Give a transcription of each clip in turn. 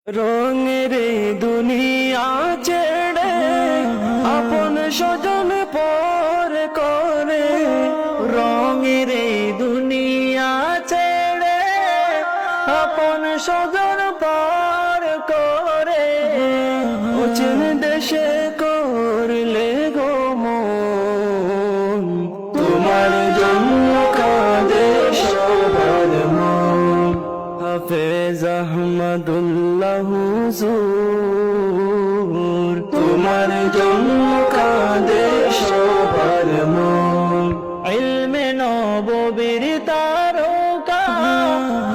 রঙের এই দুনিয়া ছেড়ে আপন স্বজন পর করে, রঙের এই দুনিয়া ছেড়ে আপন স্বজন পর করে, অচিন দেশে করলে গো মন, তোমার জন্য কাঁদে সবার মন। হাফেজ আহমদুল্লাহ হুজুর, তোমার জন্য কাঁদে সবার মন। ইলমে নববীর তারকা,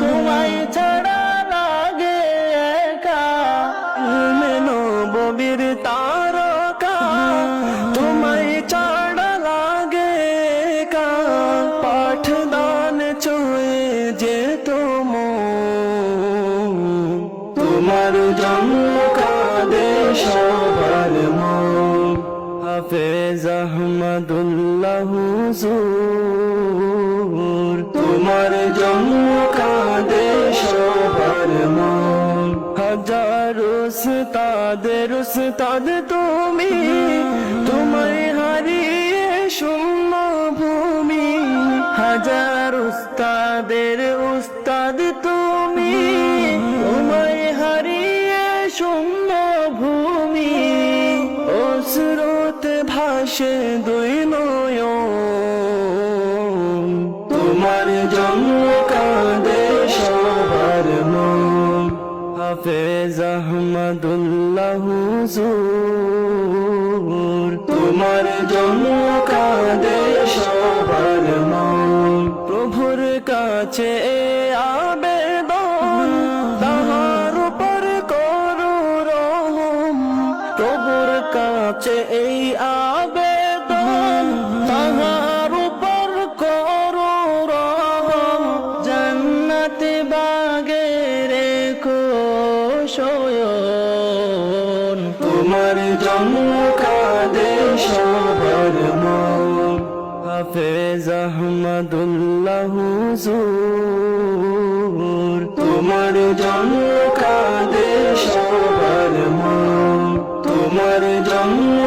তোমায় ছাড়া লাগে একা। ইলমে নববীর তারকা, তোমায় ছাড়া লাগে একা। পাঠদান ছুঁয়ে যেত মন, তোমার জন্য কাঁদে সবার মন। হাফেজ আহমদুল্লাহ হুজুর, তোমার জন্য কাঁদে সবার মন। হাজার উস্তাদের উস্তাদ তুমি, তোমায় হারিয়ে শূন্য ভূমি। হাজার উস্তাদের উস্তাদ তুমি, তোমায় হারিয়ে শূন্য ভূমি। অশ্রুতে ভাসে দুই নয়ন, তোমার জন্য কাঁদে সবার মন। হাফেজ আহমদুল্লাহ হুজুর, তোমার জন্য কাঁদে সবার মন। প্রভুর কাছে আবেদন, তাহার উপর করো রহম। প্রভুর কাছে এই আবেদন, তাহার উপর করো রহম। জান্নাতে বাগে রেখো শয়ন, তোমার জন্য কাঁদে সবার মন। হাফেজ আহমদুল্লাহ হুজুর, তোমার জন্য কাঁদে সবার মন। তোমার জন্য